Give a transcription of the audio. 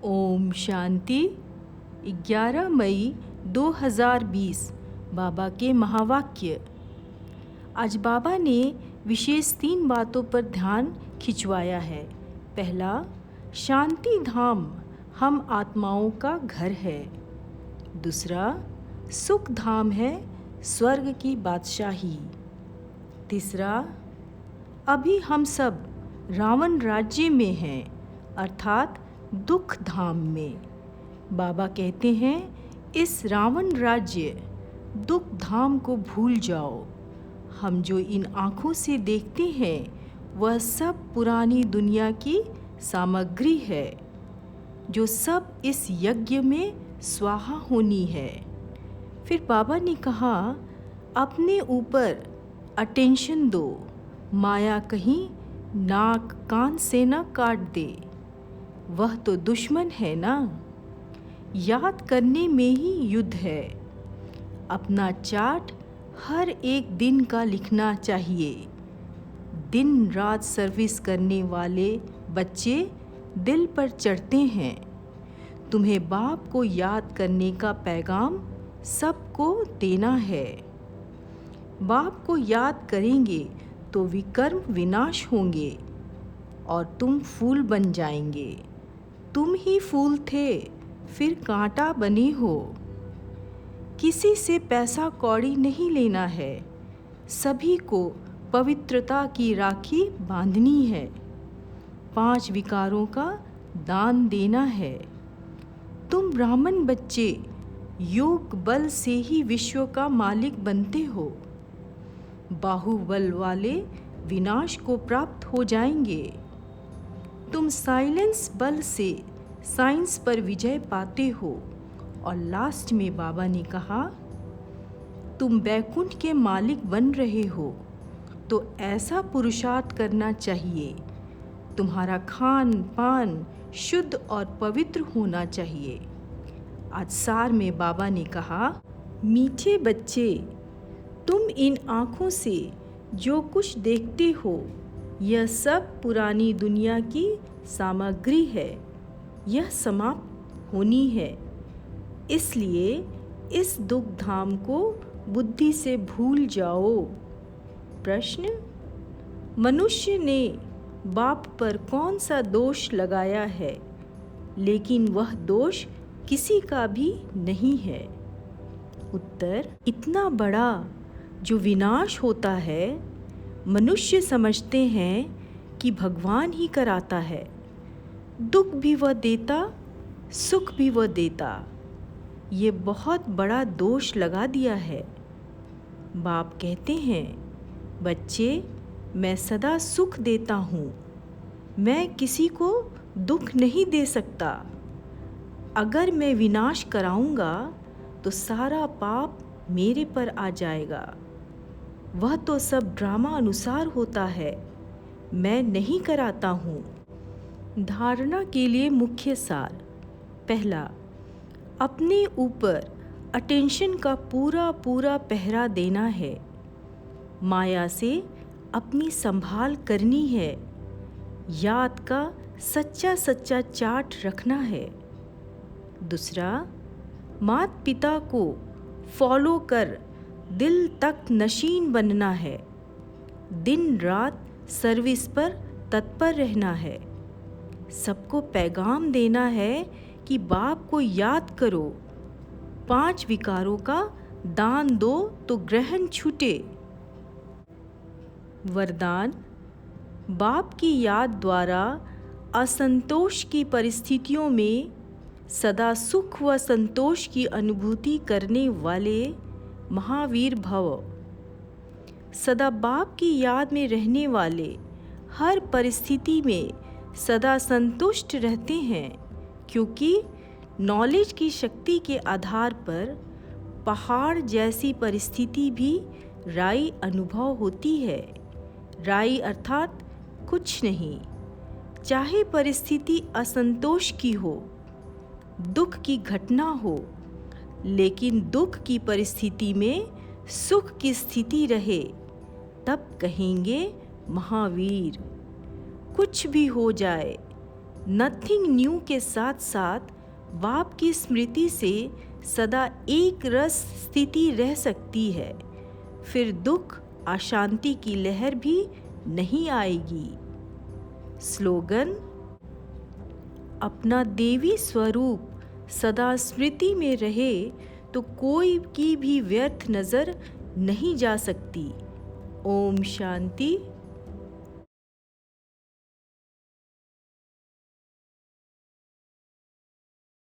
ओम शांति। 11 मई 2020 बाबा के महावाक्य। आज बाबा ने विशेष 3 बातों पर ध्यान खिंचवाया है। पहला, शांति धाम हम आत्माओं का घर है। दूसरा, सुख धाम है स्वर्ग की बादशाही। तीसरा, अभी हम सब रावण राज्य में हैं, अर्थात दुख धाम में। बाबा कहते हैं, इस रावण राज्य दुख धाम को भूल जाओ। हम जो इन आँखों से देखते हैं वह सब पुरानी दुनिया की सामग्री है, जो सब इस यज्ञ में स्वाहा होनी है। फिर बाबा ने कहा, अपने ऊपर अटेंशन दो, माया कहीं नाक कान से न काट दे। वह तो दुश्मन है ना। याद करने में ही युद्ध है। अपना चार्ट हर एक दिन का लिखना चाहिए। दिन रात सर्विस करने वाले बच्चे दिल पर चढ़ते हैं। तुम्हें बाप को याद करने का पैगाम सबको देना है। बाप को याद करेंगे तो विकर्म विनाश होंगे और तुम फूल बन जाएंगे। तुम ही फूल थे, फिर कांटा बने हो। किसी से पैसा कौड़ी नहीं लेना है। सभी को पवित्रता की राखी बांधनी है। 5 विकारों का दान देना है। तुम ब्राह्मण बच्चे योग बल से ही विश्व का मालिक बनते हो। बाहुबल वाले विनाश को प्राप्त हो जाएंगे। तुम साइलेंस बल से साइंस पर विजय पाते हो। और लास्ट में बाबा ने कहा, तुम बैकुंठ के मालिक बन रहे हो, तो ऐसा पुरुषार्थ करना चाहिए। तुम्हारा खान पान शुद्ध और पवित्र होना चाहिए। आज सार में बाबा ने कहा, मीठे बच्चे, तुम इन आँखों से जो कुछ देखते हो यह सब पुरानी दुनिया की सामग्री है। यह समाप्त होनी है। इसलिए इस दुख धाम को बुद्धि से भूल जाओ। प्रश्न, मनुष्य ने बाप पर कौन सा दोष लगाया है, लेकिन वह दोष किसी का भी नहीं है। उत्तर, इतना बड़ा जो विनाश होता है, मनुष्य समझते हैं कि भगवान ही कराता है। दुख भी वह देता, सुख भी वह देता। ये बहुत बड़ा दोष लगा दिया है। बाप कहते हैं, बच्चे, मैं सदा सुख देता हूँ। मैं किसी को दुख नहीं दे सकता। अगर मैं विनाश कराऊंगा तो सारा पाप मेरे पर आ जाएगा। वह तो सब ड्रामा अनुसार होता है। मैं नहीं कराता हूँ। धारणा के लिए मुख्य सार। पहला, अपने ऊपर अटेंशन का पूरा पूरा पहरा देना है। माया से अपनी संभाल करनी है। याद का सच्चा सच्चा चार्ट रखना है। दूसरा, माता पिता को फॉलो कर दिल तक नशीन बनना है। दिन रात सर्विस पर तत्पर रहना है। सबको पैगाम देना है कि बाप को याद करो। 5 विकारों का दान दो तो ग्रहण छूटे। वरदान, बाप की याद द्वारा असंतोष की परिस्थितियों में सदा सुख व संतोष की अनुभूति करने वाले महावीर भव। सदा बाप की याद में रहने वाले हर परिस्थिति में सदा संतुष्ट रहते हैं, क्योंकि नॉलेज की शक्ति के आधार पर पहाड़ जैसी परिस्थिति भी राई अनुभव होती है। राई अर्थात कुछ नहीं। चाहे परिस्थिति असंतोष की हो, दुख की घटना हो, लेकिन दुख की परिस्थिति में सुख की स्थिति रहे, तब कहेंगे महावीर। कुछ भी हो जाए, नथिंग न्यू के साथ साथ बाप की स्मृति से सदा एक रस स्थिति रह सकती है। फिर दुख अशांति की लहर भी नहीं आएगी। स्लोगन: अपना देवी स्वरूप सदा स्मृति में रहे तो कोई की भी व्यर्थ नज़र नहीं जा सकती। ओम शांति।